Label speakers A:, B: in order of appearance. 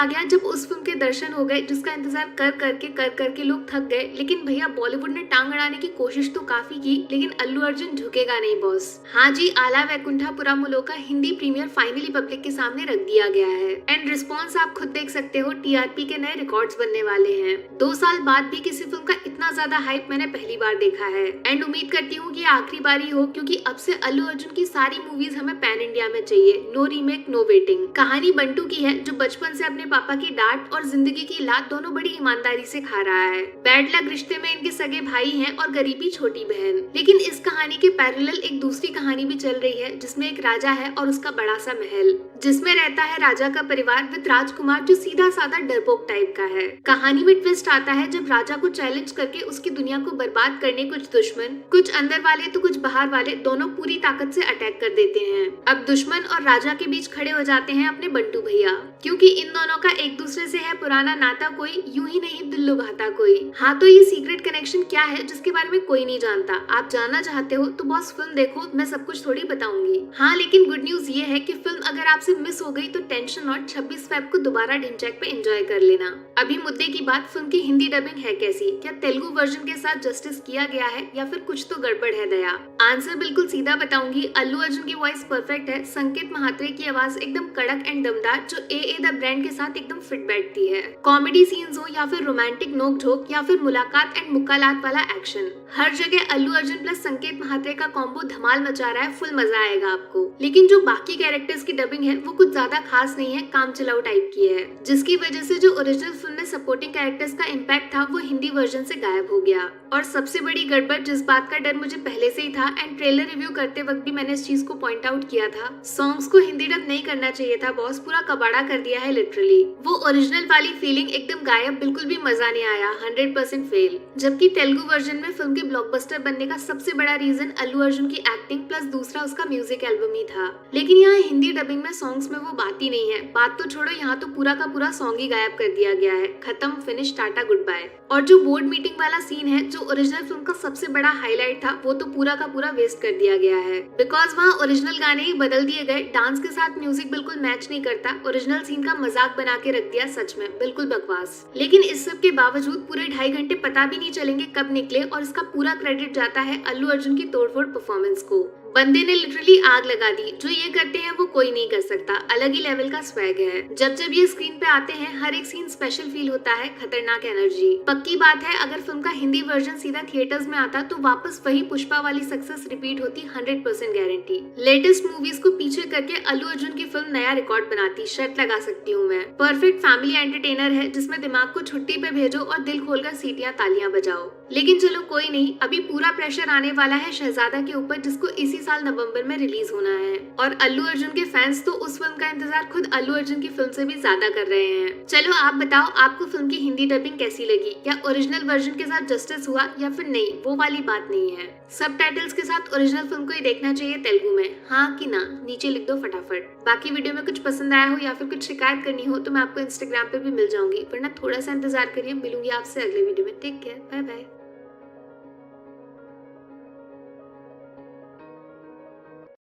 A: आ गया जब उस फिल्म के दर्शन हो गए जिसका इंतजार कर करके लोग थक गए। लेकिन भैया बॉलीवुड ने टांग अड़ाने की कोशिश तो काफी की, लेकिन अल्लू अर्जुन झुकेगा नहीं बॉस। हाँ जी, आला वैकुंठपुरमुलों हिंदी प्रीमियर फाइनली पब्लिक के सामने रख दिया गया है एंड रिस्पॉन्स आप खुद देख सकते हो। टीआरपी के नए रिकॉर्ड्स बनने वाले हैं। 2 साल बाद भी किसी फिल्म का इतना ज्यादा हाइप मैंने पहली बार देखा है एंड उम्मीद करती हूँ कि आखिरी बारी हो, क्योंकि अब से अल्लू अर्जुन की सारी मूवीज हमें पैन इंडिया में चाहिए। No remake, no waiting. कहानी बंटू की है जो बचपन से अपने पापा की डांट और जिंदगी की लात दोनों बड़ी ईमानदारी से खा रहा है। बैड लक रिश्ते में इनके सगे भाई हैं और गरीबी छोटी बहन। लेकिन इस कहानी के पैरेलल एक दूसरी कहानी भी चल रही है जिसमें एक राजा है और उसका बड़ा सा महल, जिसमें रहता है राजा का परिवार विद राजकुमार जो सीधा साधा डरपोक टाइप का है। कहानी में ट्विस्ट आता है जब राजा को चैलेंज करके उसकी दुनिया को बर्बाद करने कुछ दुश्मन, कुछ अंदर वाले तो कुछ बाहर वाले, दोनों पूरी ताकत से अटैक कर देते हैं। अब दुश्मन और राजा के बीच खड़े हो जाते हैं अपने बंटू भैया, क्योंकि इन दोनों का एक दूसरे से है पुराना नाता, कोई यूं ही नहीं दिल लुभाता कोई। हाँ, तो ये सीक्रेट कनेक्शन क्या है जिसके बारे में कोई नहीं जानता? आप जानना चाहते हो तो बॉस फिल्म देखो, मैं सब कुछ थोड़ी बताऊंगी। हाँ, लेकिन गुड न्यूज ये है कि फिल्म अगर आपसे मिस हो गई तो टेंशन नॉट, 26 फेब को दोबारा ढिंचैक पे एंजॉय कर लेना। अभी मुद्दे की बात, फिल्म की हिंदी डबिंग है कैसी? क्या तेलुगु वर्जन के साथ जस्टिस किया गया है या फिर कुछ तो गड़बड़ है दया? आंसर बिल्कुल सीधा बताऊंगी। अल्लू अर्जुन की वॉइस परफेक्ट है। संकेत महात्रे की आवाज एकदम कड़क एंड दमदार जो ए द ब्रांड के साथ एकदम फिट बैठती है। कॉमेडी सीन्स हो या फिर रोमांटिक नोक झोंक या फिर मुलाकात एंड मुक्कालात वाला एक्शन, हर जगह अल्लू अर्जुन प्लस संकेत महात्रे का कॉम्बो धमाल मचा रहा है। फुल मजा आएगा आपको। लेकिन जो बाकी कैरेक्टर्स की डबिंग है वो कुछ ज्यादा खास नहीं है, काम चलाऊ टाइप की है, जिसकी वजह से जो ओरिजिनल फिल्म में सपोर्टिंग कैरेक्टर्स का इम्पैक्ट था वो हिंदी वर्जन से गायब हो गया। और सबसे बड़ी गड़बड़, जिस बात का डर मुझे पहले से ही था एंड ट्रेलर रिव्यू करते वक्त भी मैंने इस चीज को पॉइंट आउट किया था, सॉन्ग्स को हिंदी डब नहीं करना चाहिए था बॉस। पूरा कबाड़ा कर दिया है लिटरली। वो ओरिजिनल वाली फीलिंग एकदम गायब, बिल्कुल भी मजा नहीं आया, 100% फेल। जबकि तेलुगु वर्जन में फिल्म के ब्लॉकबस्टर बनने का सबसे बड़ा रीजन अल्लू अर्जुन की एक्टिंग प्लस दूसरा उसका म्यूजिक एल्बम ही था। लेकिन यहाँ हिंदी डबिंग में सॉन्ग्स में वो बात ही नहीं है। बात तो छोड़ो, यहाँ तो पूरा का पूरा सॉन्ग ही गायब कर दिया गया है। खत्म, फिनिश, टाटा, गुड बाय। और जो बोर्ड मीटिंग वाला सीन है जो ओरिजिनल फिल्म का सबसे बड़ा हाईलाइट था, वो तो पूरा का पूरा वेस्ट कर दिया गया है। बिकॉज वहाँ ओरिजिनल गाने ही बदल दिए गए, डांस के साथ म्यूजिक बिल्कुल मैच नहीं करता, ओरिजिनल सीन का मजाक बना के रख दिया। सच में बिल्कुल बकवास। लेकिन इस सब के बावजूद पूरे 2.5 घंटे पता भी नहीं चलेंगे कब निकले और इसका पूरा क्रेडिट जाता है अल्लू अर्जुन की तोड़फोड़ परफॉर्मेंस को। बंदे ने लिटरली आग लगा दी। जो ये करते हैं वो कोई नहीं कर सकता, अलग ही लेवल का स्वैग है। जब जब ये स्क्रीन पे आते हैं हर एक सीन स्पेशल फील होता है, खतरनाक एनर्जी। पक्की बात है, अगर फिल्म का हिंदी वर्जन सीधा थिएटर्स में आता तो वापस वही पुष्पा वाली सक्सेस रिपीट होती, 100% गारंटी। लेटेस्ट मूवीज को पीछे करके अल्लू अर्जुन की फिल्म नया रिकॉर्ड बनाती, शर्त लगा सकती हूँ मैं। परफेक्ट फैमिली एंटरटेनर है जिसमें दिमाग को छुट्टी पे भेजो और दिल खोलकर सीटियां तालियां बजाओ। लेकिन चलो कोई नहीं, अभी पूरा प्रेशर आने वाला है शहजादा के ऊपर जिसको इसी साल नवंबर में रिलीज होना है। और अल्लू अर्जुन के फैंस तो उस फिल्म का इंतजार खुद अल्लू अर्जुन की फिल्म से भी ज्यादा कर रहे हैं। चलो आप बताओ, आपको फिल्म की हिंदी डबिंग कैसी लगी? क्या ओरिजिनल वर्जन के साथ जस्टिस हुआ या फिर नहीं? वो वाली बात नहीं है। सब टाइटल्स के साथ ओरिजिनल फिल्म को ही देखना चाहिए तेलुगु में, हाँ कि ना? नीचे लिख दो फटाफट। बाकी वीडियो में कुछ पसंद आया हो या फिर कुछ शिकायत करनी हो तो मैं आपको इंस्टाग्राम पे भी मिल जाऊंगी, वरना थोड़ा सा इंतजार करिए। मिलूंगी आपसे अगले वीडियो में। Take care, bye bye.